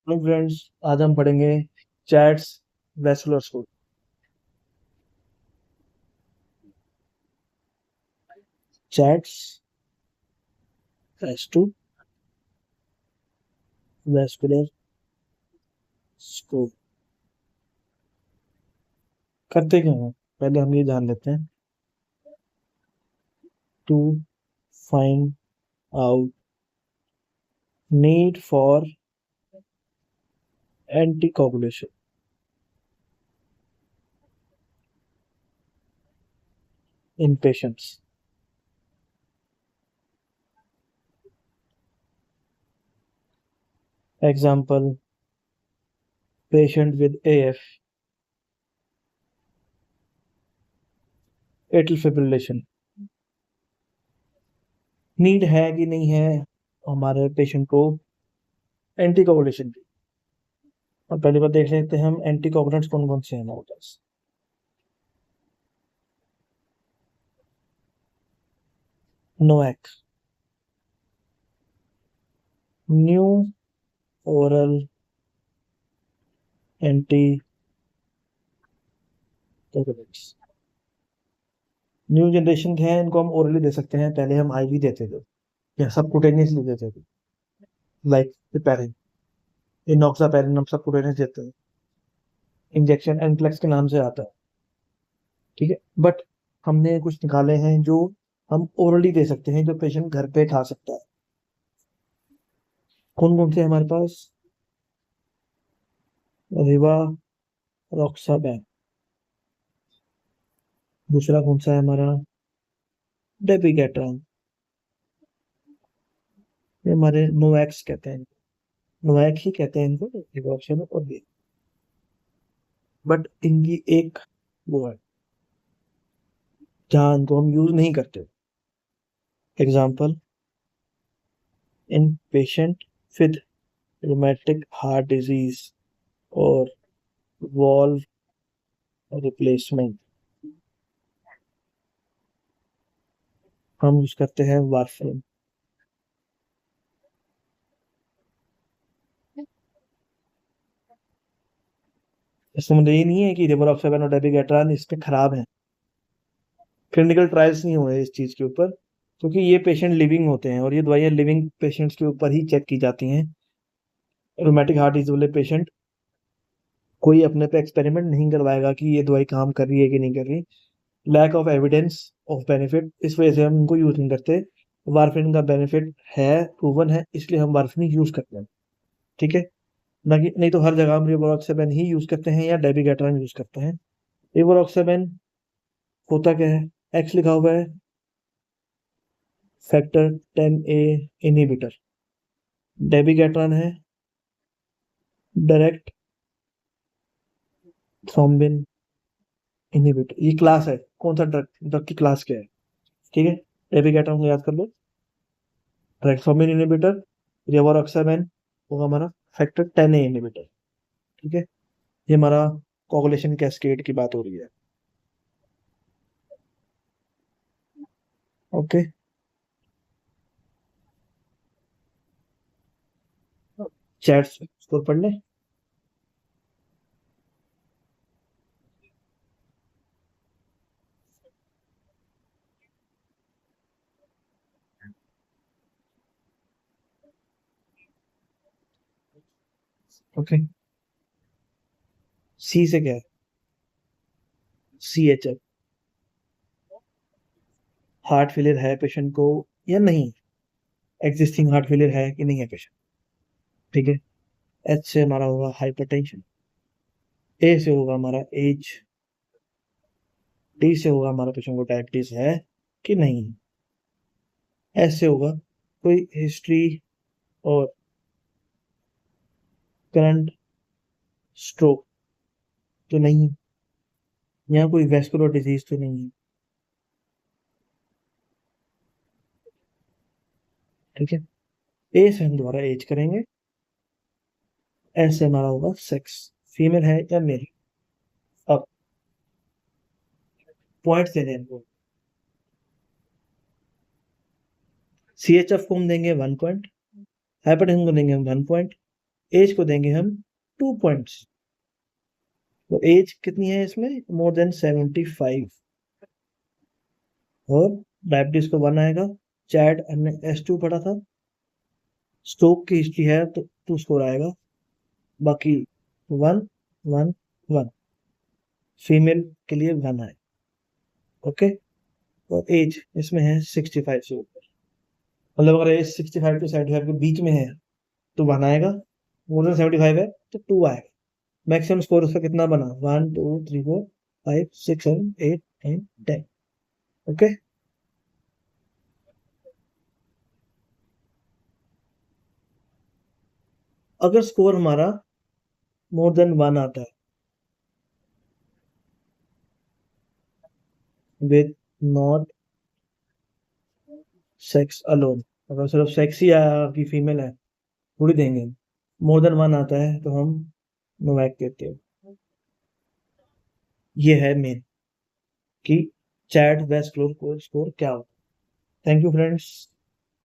Hello friends, आज हम पढ़ेंगे chads vascular scope. Chads S two vascular scope करते क्या हैं? पहले हम ये जान लेते हैं। To find out need for anticoagulation in patients. Example, patient with AF, atrial fibrillation. Need है कि नहीं है हमारे पेशेंट को एंटीकोगुलेशन की। और पहली बार देख लेते हैं हम एंटीकोगुलेंट्स कौन कौन से हैं हमारे पास। NOAC, new oral anti new generation के हैं, इनको हम ओरली दे सकते हैं। पहले हम आईवी देते थे या सबकुटेनियसली देते थे, लाइक पिपेरिन, इनॉक्सापेरिन हम सबकुटेनियस देते हैं। इंजेक्शन एनफ्लेक्स के नाम से आता है, ठीक है। बट हमने कुछ निकाले हैं जो हम ओरली दे सकते हैं, जो पेशेंट घर पे खा सकता है। कौन कौन से हमारे पास? रिवा रॉक्साबैन। दूसरा कौन सा है हमारा? डेबिगेट्रॉन। ये हमारे नोवैक्स कहते हैं, नोवैक ही कहते हैं इनको, रिवॉक्शन और भी। बट इनकी एक वो है जहाँ इनको हम यूज नहीं करते। Example, in patient with rheumatic heart disease और वॉल्व रिप्लेसमेंट हम यूज करते हैं वारफेरिन। इसका मतलब ये नहीं है कि रिवारोक्साबैन और डेबिगेट्रॉन इस पे खराब है। क्लिनिकल ट्रायल्स नहीं हुए इस चीज के ऊपर, क्योंकि ये पेशेंट लिविंग होते हैं और ये दवाइयाँ लिविंग पेशेंट्स के ऊपर ही चेक की जाती हैं। रूमेटिक हार्ट डिजीज वाले पेशेंट कोई अपने पे एक्सपेरिमेंट नहीं करवाएगा कि ये दवाई काम कर रही है कि नहीं कर रही। Lack of evidence of benefit, इस वजह से हम उनको यूज नहीं करते। वारफेरिन का बेनिफिट है, प्रूवन है, इसलिए हम वारफेरिन यूज करते हैं, ठीक है। ना कि नहीं तो हर जगह हम रिवोरोक्साबैन ही यूज करते हैं या डेबिगेट्रॉन यूज करते हैं। रिवोरोक्साबैन होता क्या है? एक्स लिखा हुआ है, फैक्टर 10A इनहिबिटर। डेबिगेट्रॉन है डायरेक्ट थ्रोम्बिन इनहिबिटर। ये क्लास है, कौन सा ड्रग, ड्रग की क्लास क्या है, ठीक है। डेबिगेट्रॉन को याद कर लो, डायरेक्ट थ्रोम्बिन इनहिबिटर। रिवोरोक्साबैन होगा हमारा फैक्टर 10A इनहिबिटर, ठीक है। ये हमारा कोगुलेशन कैस्केड की बात हो रही है, ओके। चैट स्कोर पढ़ ले। ओके, सी से क्या है? CHF, हार्ट फेलियर है पेशेंट को या नहीं, एग्जिस्टिंग हार्ट फेलियर है कि नहीं है पेशेंट, ठीक है। एच से हमारा होगा हाइपरटेंशन। ए से होगा हमारा एज। डी से होगा हमारा पेशेंट को डायबिटीज है कि नहीं। एस से होगा कोई हिस्ट्री और करंट स्ट्रोक तो नहीं है, या कोई वेस्कुलर डिजीज तो नहीं है, ठीक है। ए से हम दोबारा एज करेंगे। एस से हमारा होगा सेक्स, फीमेल है या मेल। अब पॉइंट्स देने हैं इनको। CHF को हम देंगे 1 पॉइंट, हाइपरटेंशन को देंगे हम 1 पॉइंट, एज को देंगे हम 2 पॉइंट्स। तो एज कितनी है इसमें, मोर देन 75, और डायबिटीज को 1 आएगा। चैड हमने S2 पढ़ा था, स्ट्रोक की हिस्ट्री है तो 2 स्कोर आएगा, बाकी 1 1 1। फीमेल के लिए 1 आए। ओके, और एज इसमें है 65 से ऊपर, मतलब अगर एज 65 टू 75 के बीच में है तो 1 आएगा, मोर देन 75 है तो 2 आएगा। मैक्सिमम स्कोर उसका कितना बना, 1 2 3 4 5 6 7 8 9 10। ओके, अगर स्कोर हमारा मोर देन 1 आता है विद नॉट सेक्स अलोन, अगर सिर्फ सेक्स ही आया कि फीमेल है थोड़ी देंगे। मोर देन 1 आता है तो हम नोवैक देते हैं। ये है मेन कि चैड वेस्ट स्कोर क्या होता है। Thank you friends.